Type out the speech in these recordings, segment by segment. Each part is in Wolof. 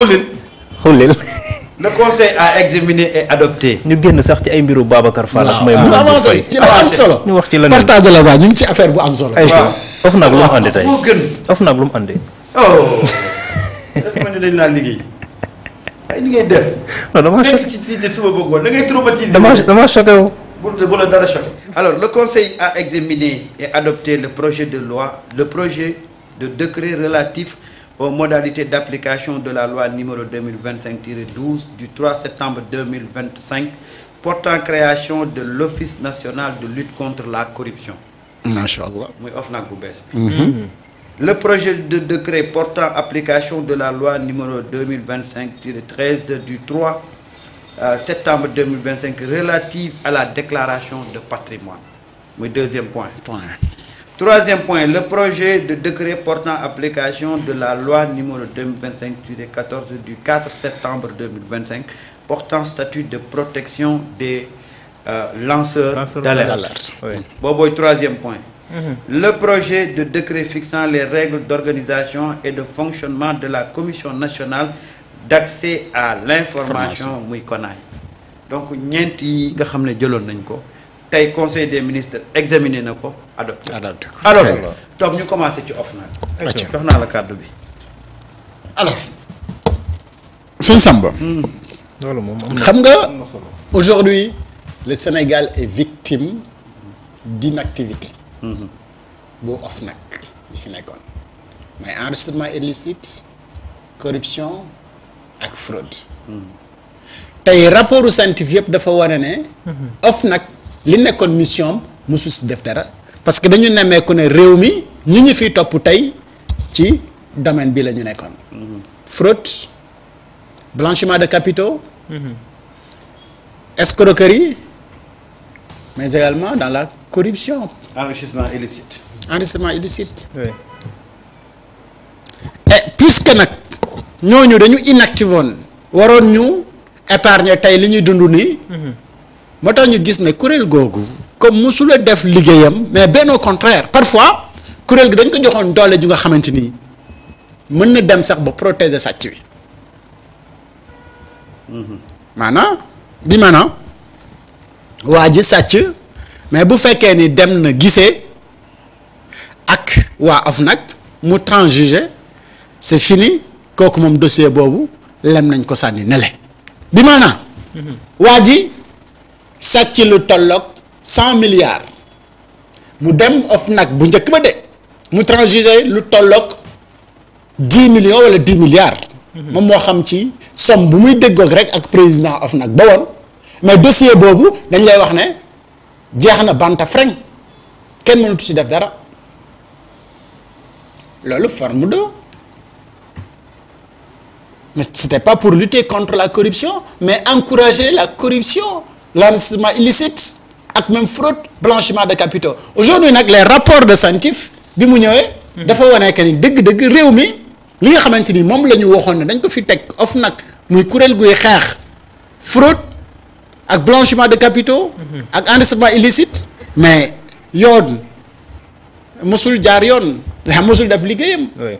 xullil le conseil a examiné et adopté. ñu génn sax ci ay mbiru Babacar Fall ak may ñu avancé ci la am solo. ñu wax ci la partage la ba ñu ngi ci affaire bu am solo. waaw of nag lu mu andi tey moo gën. of nag lu mu andi. oh. dafa mel ni dañ laa liggéey. ay li ngay def. non damaa choqué nekk ci Cissé suba ba ngoon da ngay traumatiser. damaa choqué wu. bu la dara choqué. alors le conseil a examiné et adopté le projet de décret relatif aux modalités d'application de la loi numéro 2025-12 du 3 septembre 2025 portant création de l'Office national de lutte contre la corruption. Macha Allah. muy OFNAC bu bees bi. Le projet de décret portant application de la loi numéro 2025-13 du 3 septembre 2025 relative à la déclaration de patrimoine. Muy deuxième point. Troisième point, le projet de décret portant application de la loi numéro 2025-14 du 4 septembre 2025 portant statut de protection des lanceurs d'alerte. Oui. Boobu troisième point. Le projet de décret fixant les règles d'organisation et de fonctionnement de la Commission nationale d'accès à l'information muy CONAI. Donc ñeent yi nga xam ne jëloon nañ ko tey conseil des ministres examiné na ko adopté ko. alors donc ñu commencé ci OFNAC. jox naa la kàddu bi. alors sëñ Samba. loolu moom xam nga aujourd'hui le Sénégal est victime d'inactivité. bu OFNAC bi fi nekkoon mais enrichissement illicite corruption ak fraude. tey rapportu scientifique yëpp dafa wane ne. OFNAC li nekkoon mission mosu si def dara parce que dañu nemmeeku ne réew mi ñi ñu fiy topp tey ci domaine bi la ñu nekkoon. fraude blanchiment de capitaux. escroquerie mais également dans la corruption. enrichissement illicite. enrichissement illicite. oui. et puisque nag ñooñu dañu inactive woon waroon ñu épargner tey li ñuy dund nii. moo tax ñu gis ne kuréel googu comme mosula def liggéeyam mais bien au contraire parfois kuréel gi dañ ko joxoon doole ju nga xamante ni mën na dem sax ba protéger sàcc wi. maanaam waa ji sàcc mais bu fekkee ni dem na gisee ak waa OFNAC mu transiger c'est fini kooku moom dossier boobu lem nañ ko sànni nele bi maanaam waa ji sàcc lu tolloog 100 milliards mu dem OFNAC bu njëkk ba de mu transiger lu tolloog 10 millions wala 10 milliards moom moo xam ci somme bu muy déggoog rek ak président OFNAC ba woon mais dossier boobu dañ lay wax ne jeex na banta freñ kenn mënatu ci def dara loolu forme de mais c'était pas pour lutter contre la corruption mais encourager la corruption l'enrichissement illicite ak même fraude blanchiment de capitaux aujourd'hui nag les rapports de scientifique bi mu ñëwee dafa wane que ni dëgg-dëgg réew mi li nga xamante ni moom la ñu waxoon ne dañ ko fi teg OFNAC muy kuréel guy xeex fraude ak blanchiment de capitaux ak enrichissement illicite mais yoon mosul jaar yoon mosul def liggéeyam. oui.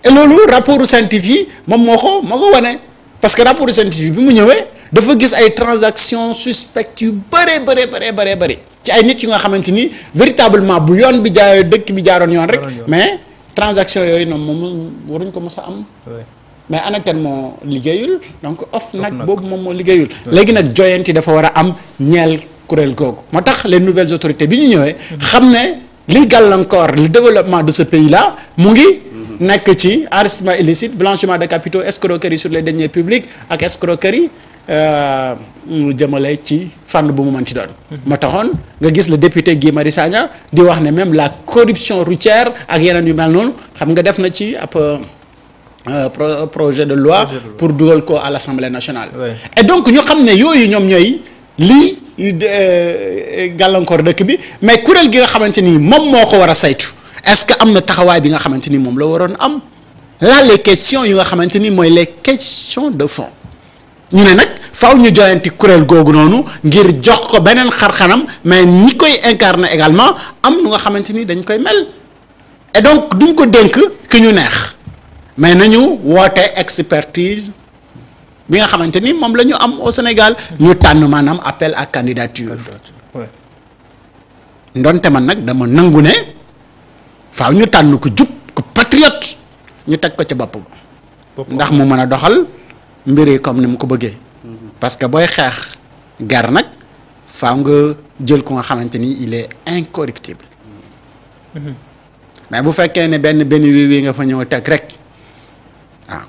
et loolu rapport scientifique moom moo ko wane parce que rapport scientifique bi mu ñëwee dafa gis ay transactions suspectes yu bëri ci ay nit yu nga xamante ni véritablement bu yoon bi jaar dëkk bi jaaroon yoon rek mais transaction yooyu noonu moom waruñ ko mës a am. mais ana kan moo liggéeyul donc OFNAC boobu moom moo liggéeyul. léegi nag joyanti dafa war a am ñeel kuréel googu moo tax les nouvelles autorités bi ñu ñëwee. xam ne liy gàllankoor le développement de ce pays là mu ngi. nekk ci enrichissement illicite blanchiment de capitaux escroquerie sur les deniers publics ak escroquerie jëmale ci fànn bu mu mën ci doon. moo taxoon nga gis le député Guy Marius Sagna di wax ne même la corruption routière ak yeneen yu mel noonu xam nga def na ci ab. projet de loi pour dugal ko à l'Assemblée nationale. et donc ñu xam ne yooyu ñoom ñooy lii gàllankoor dëkk bi mais kuréel gi nga xamante ni moom moo ko war a saytu est-ce que am na taxawaay bi nga xamante ni moom la waroon am là les questions yu nga xamante ni mooy les questions de fond ñu ne nag faaw ñu joyanti kuréel googu noonu ngir jox ko beneen xar-xanam mais ñi koy incarner également am nu nga xamante ni dañ koy mel et donc duñ ko dénk ki ñu neex. mais nañu woote expertise bi nga xamante ni moom la ñu am au Sénégal ñu tànn maanaam appel à candidature ndonte man nag dama nangu ne faaw ñu tànn ko jub ko patriote ñu teg ko ca bopp ba ndax mu mën a doxal mbir yi comme ni mu ko bëggee parce que booy xeex gar nag faaw nga jël ko nga xamante ni il est incorruptible mais bu fekkee ne benn wii nga fa ñëw teg rek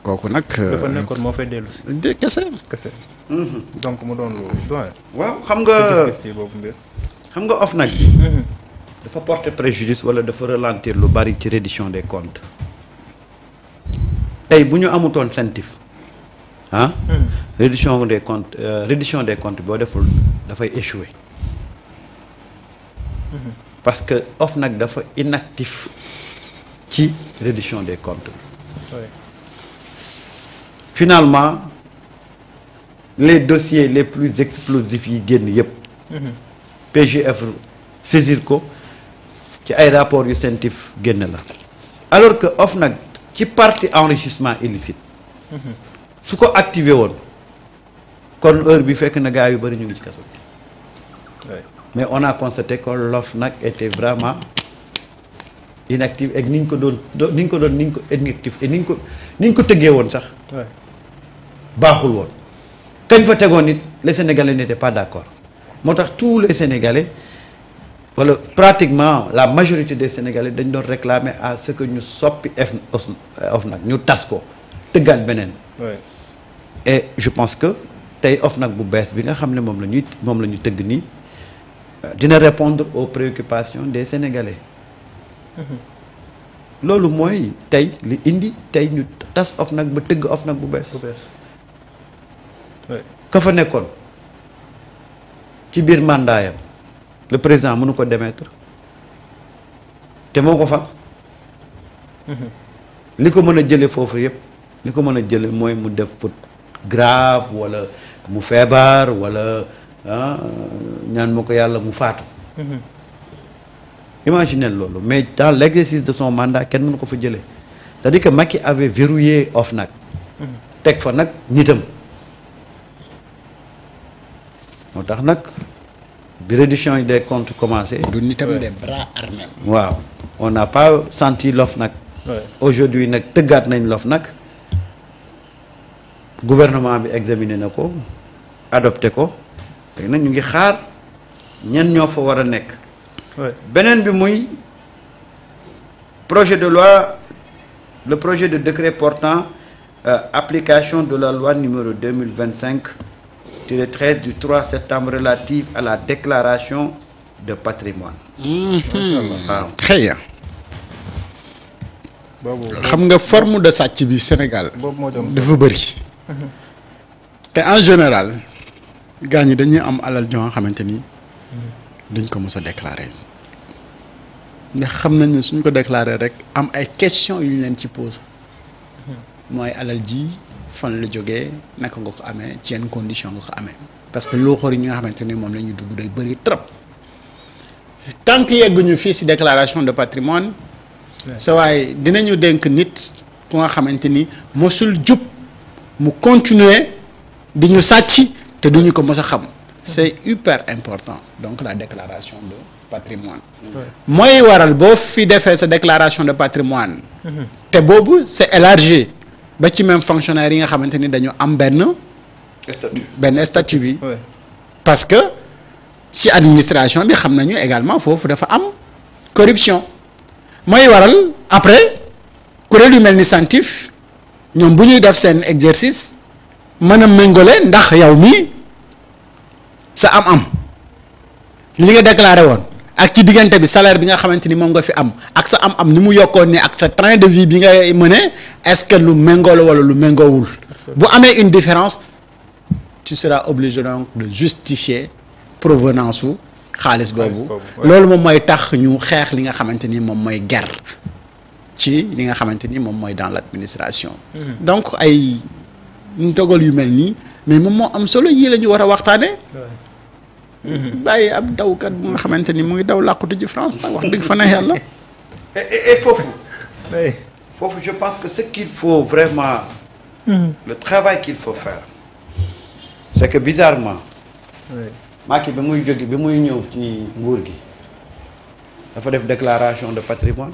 kooku nag. dafa nekkoon moo fay dellu si. kese. donc mu doon lu doy. waaw xam nga boobu mbir. xam nga OFNAC bi. dafa porter préjudice wala dafa ralentir lu bari ci reddition des comptes tey bu ñu amutoon CENTIF reddition des comptes boo deful dafay échouer parce que OFNAC dafa inactif ci reddition des comptes. Finalement les dossiers les plus explosifs yi génn yëpp. PGF saisir ko ci ay rapports yu CENTIF génn la. alors que OFNAC ci partie enrichissement illicite. su ko activé woon kon heure bi fekk na gars yu bëri ñu ngi ci kaso bi. mais on a constaté que l'OFNAC était vraiment inactive ak ni ñu ko inactif et ni ñu ko tëggee woon sax. baaxul woon kañ fa tegoon nit les Sénégalais n'étaient pas d'accord moo tax tous les Sénégalais wala pratiquement la majorité des Sénégalais dañ doon réclamer à ce que ñu soppi OFNAC ñu tas ko tëggaat beneen. et je pense que tey OFNAC bu bees bi nga xam ne moom la ñu tëgg nii dina répondre aux préoccupations des Sénégalais. loolu mooy tey li indi tey ñu tas OFNAC ba tëgg OFNAC bu bees. ka fa nekkoon ci biir mandaayam le président mënu ko démettre te moo ko fa. li ko mën a jële foofu yëpp li ko mën a jële mooy mu def faute grave wala mu feebar wala ñaan ma ko yàlla mu faatu. Imaginez loolu mais dans l'exercice de son mandat kenn mënu ko fa jëlee c'est-à-dire que Macky avait verrouillé OFNAC. teg fa nag nitam. moo tax nag bi reddition des comptes commencé. du nitam des bras armés. waaw on n'a pas senti l'OFNAC. aujourd'hui nag tëggaat nañ l'OFNAC gouvernement bi examiné na ko adopté ko léegi nag ñu ngi xaar ñenn ñoo fa war a nekk. beneen bi muy projet de loi le projet de décret portant application de la loi numéro 2025-13 du 3 septembre relative à la déclaration de patrimoine. waaw très bien. xam nga forme de sàcc bi Sénégal dafa bëri. te en général gars ñi dañuy am alal joo nga xamante ni dañ ko mës a déclarer ndax xam nañ ne suñ ko déclarer rek am ay questions yu ñu leen ci pose mooy alal ji fan la jógee naka nga ko amee ci yenn condition nga ko amee parce que loo xool yi nga xamante ni moom la ñuy dugg day bëri trop tant que yegguñu fii si déclaration de patrimoine sa waaye dinañu dénk nit ku nga xamante ni mosul jub mu continuer di ñu sàcc te duñu ko mos a xam c'est hyper important donc la déclaration de patrimoine mooy waral boo fi defee sa déclaration de patrimoine te boobu c'est élargi ba ci même fonctionnaire yi nga xamante ni dañu am benn statut bi parce que ci administration bi xam nañu également foofu dafa am corruption mooy waral après kuréel yu mel ni CENTIF ñoom bu ñuy def seen exercice mën a méngale ndax yow mii sa am-am li nga déclaré woon ak ci diggante bi salaire bi nga xamante ni moom nga fi am ak sa am-am ni mu yokkoon ni ak sa train de vie bi nga mëne est-ce que lu méngoo la wala lu méngoowul bu amee une différence tu seras obligé donc de justifier provenance su xaalis boobu loolu moom mooy tax ñu xeex li nga xamante ni moom mooy guerre ci li nga xamante ni moom mooy dans l'administration donc ay ndogal yu mel nii mais moom moo am solo yii la ñu war a waxtaanee bàyyi ab dawkat bu nga xamante ni mu ngi daw làqutu ci France nag wax dëgg fa na yàlla et foofu foofu je pense que ce qu'il faut vraiment le travail qu'il faut faire c'est que bizarrement oui. Macky bi muy jóge bi muy ñëw ci nguur gi dafa def déclaration de patrimoine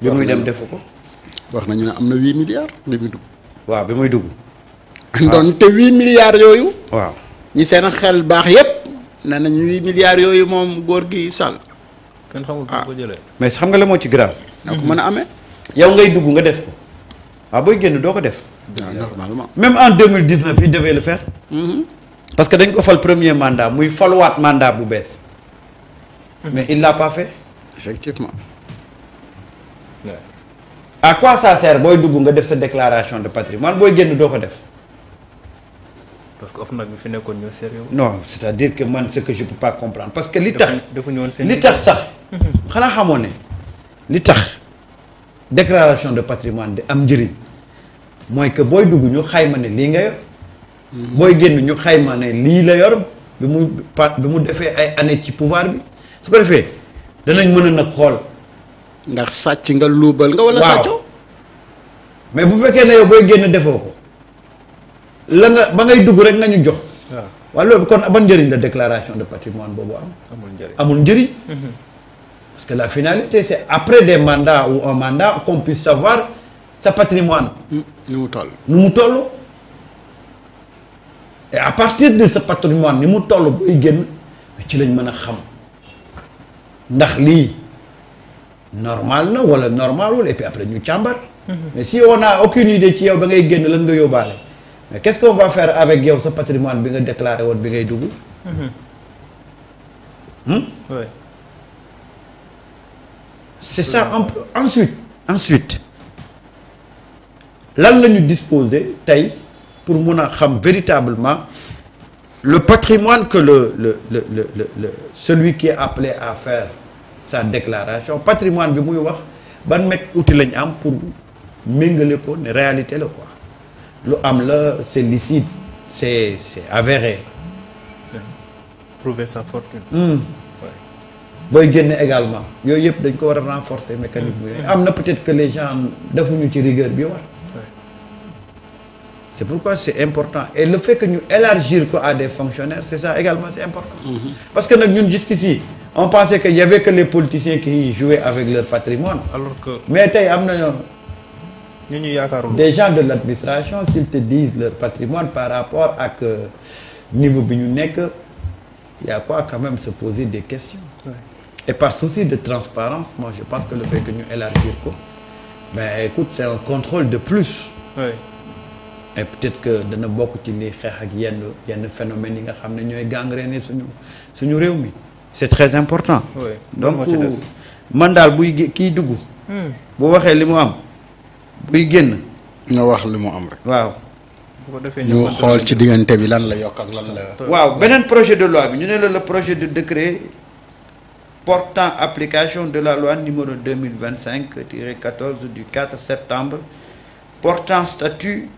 bi muy dem defu ko wax nañu ne am na 8 milliards bi muy dugg. waaw bi muy dugg doon te 8 milliards yooyu. waaw ñi seen xel baax yépp nee nañu 8 milliards yooyu moom góor gi Sall. kenn xamul fu ko jëlee. mais xam nga la moo ci grave na ko mën a amee. yow ngay dugg nga def ko waaw booy génn doo ko def waaw normalement. même en 2019 il devait le faire parce que dañ ko fal premier mandat muy faluwaat mandat bu bees mais il l'a pas fait effectivement. Ouais. à quoi ça sert booy dugg nga def sa déclaration de patrimoine booy génn doo ko def parce que OFNAC bi fi nekkoon ñoo sérieux. non c'est-à-dire que man ce que je peux pas comprendre parce que li tax defuñu woon seen li tax sax xanaa xamoo ne li tax déclaration de patrimoine di am njëriñ mooy que booy dugg ñu xayma ne lii nga yor booy génn ñu xayma ne lii la yor bi mu defee ay années ci pouvoir bi su ko defee danañ mën a nag xool ndax sàcc nga luubal nga wala sàccoo. mais bu fekkee ne yow booy génn defoo ko la nga ba ngay dugg rek nga ñu jox waaw waaye loolu kon ban njëriñ la déclaration de patrimoine boobu am amul njëriñ. amul njëriñ parce que la finalité c'est après des mandats ou un mandat qu'on puisse savoir sa patrimoine ni mu toll. nu mu toll et à partir de sa patrimoine ni mu toll booy génn ci lañ mën a xam ndax lii normal na wala normalul et puis après ñu càmbar mais si on a aucune idée ci yow ba ngay génn lan nga yóbbaale mais qu'est-ce qu'on va faire avec yow sa patrimoine bi nga déclaré woon bi ngay dugg oui. c'est ça un peu ensuite lan la ñu disposer tey pour mun a xam véritablement le patrimoine que le celui qui est appelé à faire sa déclaration patrimoine bi muy wax ban mekk outil lañ am pour méngale ko ne réalité la quoi lu am la c'est licite c'est avéré prouver sa fortune. booy génne également yooyu yëpp dañ ko war a renforcer mécanisme yooyu am na peut-être que les gens defuñu ci rigueur bi war c'est pourquoi c'est important et le fait que ñu élargir ko à des fonctionnaires c'est ça également c'est important parce que nag ñun jusqu'ici on pensait que y avait que les politiciens qui jouaient avec leur patrimoine alors que mais tey am na ñu yaakaarul. des gens de l'administration s'ils te disent leur patrimoine par rapport ak niveau bi ñu nekk il y a quoi quand même se poser des questions et par souci de transparence moi je pense que le fait que ñu élargir ko ben écoute c'est un contrôle de plus oui. et peut-être que dana bokk ci li xeex ak yenn phénomènes yi nga xam ne ñooy gangréner suñu réew mi c'est très important oui. donc man daal buy kii dugg bu waxee li mu am buy génn nga wax li mu am rek. waaw bu ko defee ñu xool ci diggante bi lan la yokk ak lan la. waaw beneen projet de loi bi ñu ne la le projet de décret portant application de la loi numéro 2025-14 du 4 septembre portant statut